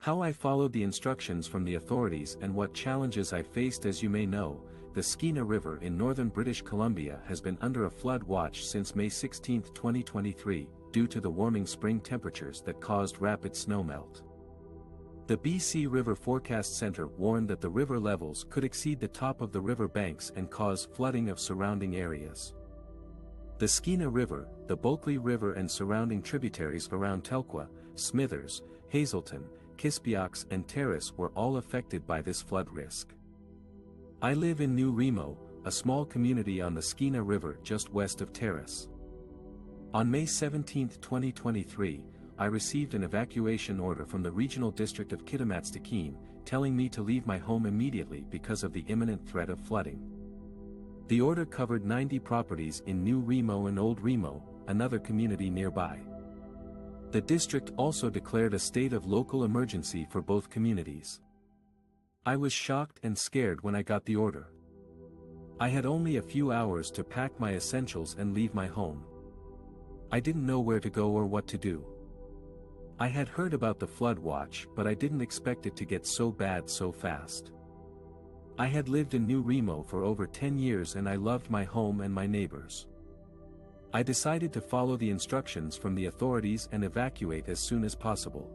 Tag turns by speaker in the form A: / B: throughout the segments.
A: How I followed the instructions from the authorities and what challenges I faced. As you may know, the Skeena River in northern British Columbia has been under a flood watch since May 16, 2023, due to the warming spring temperatures that caused rapid snowmelt. The BC River Forecast Centre warned that the river levels could exceed the top of the river banks and cause flooding of surrounding areas. The Skeena River, the Bulkley River and surrounding tributaries around Telkwa, Smithers, Hazelton, Kispiox and Terrace were all affected by this flood risk. I live in New Remo, a small community on the Skeena River just west of Terrace. On May 17, 2023, I received an evacuation order from the Regional District of Kitimat-Stikine, telling me to leave my home immediately because of the imminent threat of flooding. The order covered 90 properties in New Remo and Old Remo, another community nearby. The district also declared a state of local emergency for both communities. I was shocked and scared when I got the order. I had only a few hours to pack my essentials and leave my home. I didn't know where to go or what to do. I had heard about the flood watch, but I didn't expect it to get so bad so fast. I had lived in New Remo for over 10 years and I loved my home and my neighbors. I decided to follow the instructions from the authorities and evacuate as soon as possible.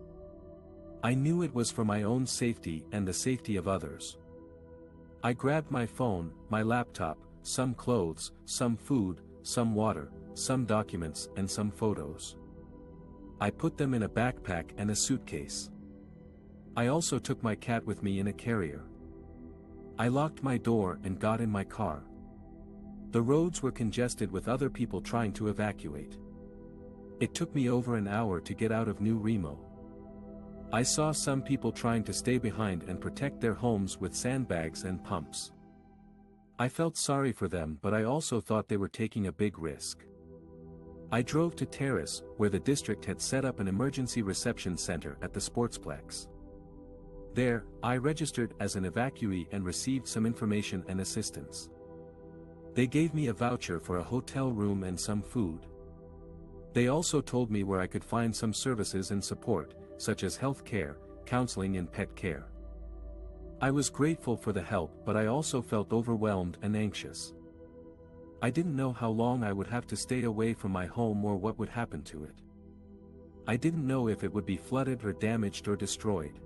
A: I knew it was for my own safety and the safety of others. I grabbed my phone, my laptop, some clothes, some food, some water, some documents and some photos. I put them in a backpack and a suitcase. I also took my cat with me in a carrier. I locked my door and got in my car. The roads were congested with other people trying to evacuate. It took me over an hour to get out of New Remo. I saw some people trying to stay behind and protect their homes with sandbags and pumps. I felt sorry for them, but I also thought they were taking a big risk. I drove to Terrace, where the district had set up an emergency reception center at the Sportsplex. There, I registered as an evacuee and received some information and assistance. They gave me a voucher for a hotel room and some food. They also told me where I could find some services and support, such as health care, counseling and pet care. I was grateful for the help, but I also felt overwhelmed and anxious. I didn't know how long I would have to stay away from my home or what would happen to it. I didn't know if it would be flooded or damaged or destroyed.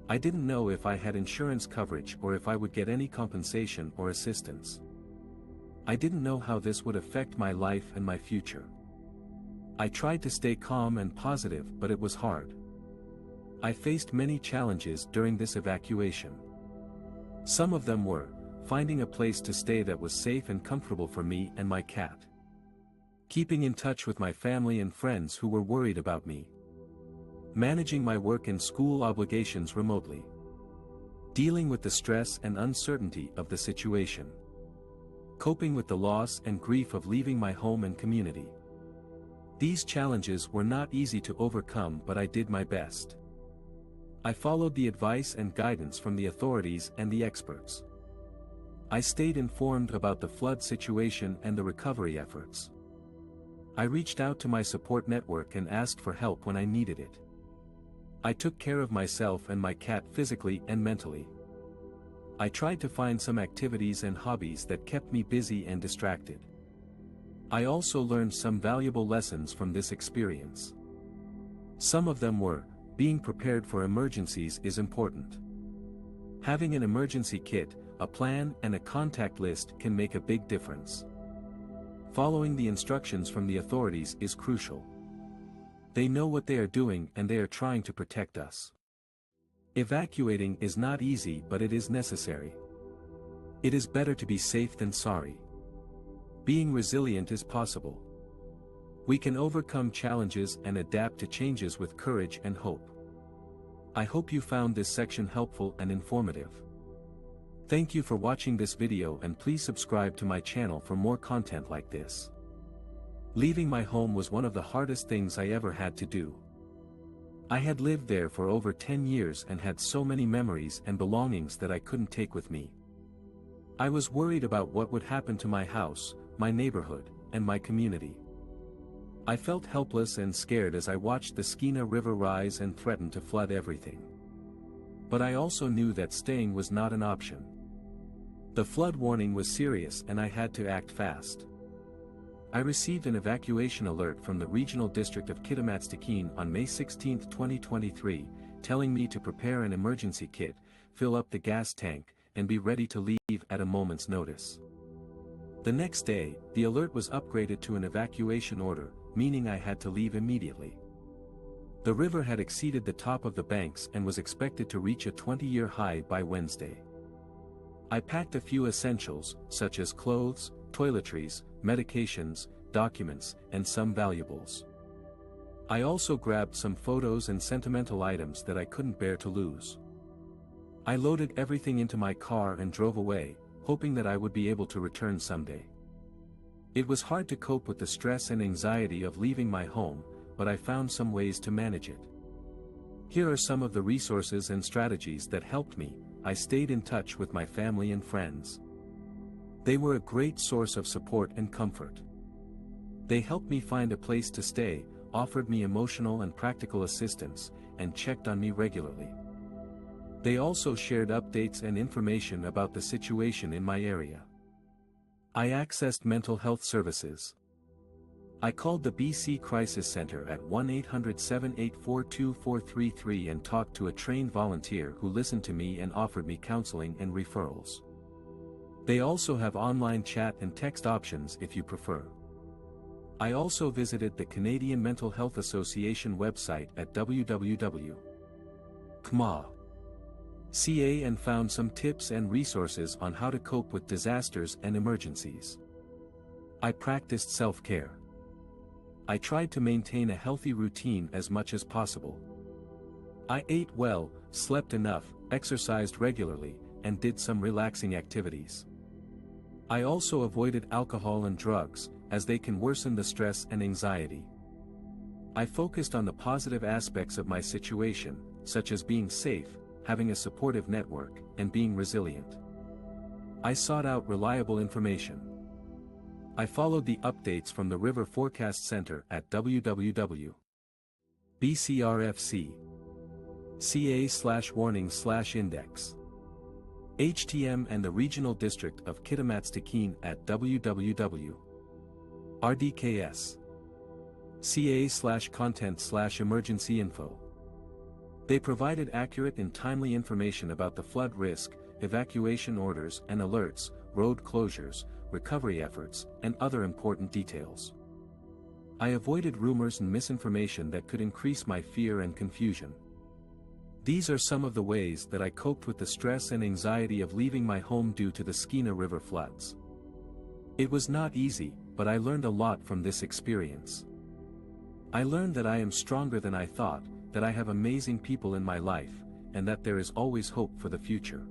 A: I didn't know if I had insurance coverage or if I would get any compensation or assistance. I didn't know how this would affect my life and my future. I tried to stay calm and positive, but it was hard. I faced many challenges during this evacuation. Some of them were finding a place to stay that was safe and comfortable for me and my cat, keeping in touch with my family and friends who were worried about me, managing my work and school obligations remotely, dealing with the stress and uncertainty of the situation, coping with the loss and grief of leaving my home and community. These challenges were not easy to overcome, but I did my best. I followed the advice and guidance from the authorities and the experts. I stayed informed about the flood situation and the recovery efforts. I reached out to my support network and asked for help when I needed it. I took care of myself and my cat physically and mentally. I tried to find some activities and hobbies that kept me busy and distracted. I also learned some valuable lessons from this experience. Some of them were, being prepared for emergencies is important. Having an emergency kit, a plan and a contact list can make a big difference. Following the instructions from the authorities is crucial. They know what they are doing and they are trying to protect us. Evacuating is not easy, but it is necessary. It is better to be safe than sorry. Being resilient is possible. We can overcome challenges and adapt to changes with courage and hope. I hope you found this section helpful and informative. Thank you for watching this video and please subscribe to my channel for more content like this. Leaving my home was one of the hardest things I ever had to do. I had lived there for over 10 years and had so many memories and belongings that I couldn't take with me. I was worried about what would happen to my house, my neighborhood, and my community. I felt helpless and scared as I watched the Skeena River rise and threaten to flood everything. But I also knew that staying was not an option. The flood warning was serious and I had to act fast. I received an evacuation alert from the Regional District of Kitamat-Stikine on May 16, 2023, telling me to prepare an emergency kit, fill up the gas tank, and be ready to leave at a moment's notice. The next day, the alert was upgraded to an evacuation order, meaning I had to leave immediately. The river had exceeded the top of the banks and was expected to reach a 20-year high by Wednesday. I packed a few essentials, such as clothes, toiletries, medications, documents, and some valuables. I also grabbed some photos and sentimental items that I couldn't bear to lose. I loaded everything into my car and drove away, hoping that I would be able to return someday. It was hard to cope with the stress and anxiety of leaving my home, but I found some ways to manage it. Here are some of the resources and strategies that helped me. I stayed in touch with my family and friends. They were a great source of support and comfort. They helped me find a place to stay, offered me emotional and practical assistance, and checked on me regularly. They also shared updates and information about the situation in my area. I accessed mental health services. I called the BC Crisis Center at 1-800-784-2433 and talked to a trained volunteer who listened to me and offered me counseling and referrals. They also have online chat and text options if you prefer. I also visited the Canadian Mental Health Association website at www.cma.ca and found some tips and resources on how to cope with disasters and emergencies. I practiced self-care. I tried to maintain a healthy routine as much as possible. I ate well, slept enough, exercised regularly, and did some relaxing activities. I also avoided alcohol and drugs, as they can worsen the stress and anxiety. I focused on the positive aspects of my situation, such as being safe, having a supportive network, and being resilient. I sought out reliable information. I followed the updates from the River Forecast Center at www.bcrfc.ca/warning/index. HTM and the Regional District of Kitamat-Stikine at www.rdks.ca/content/emergency info. They provided accurate and timely information about the flood risk, evacuation orders and alerts, road closures, recovery efforts, and other important details. I avoided rumors and misinformation that could increase my fear and confusion. These are some of the ways that I coped with the stress and anxiety of leaving my home due to the Skeena River floods. It was not easy, but I learned a lot from this experience. I learned that I am stronger than I thought, that I have amazing people in my life, and that there is always hope for the future.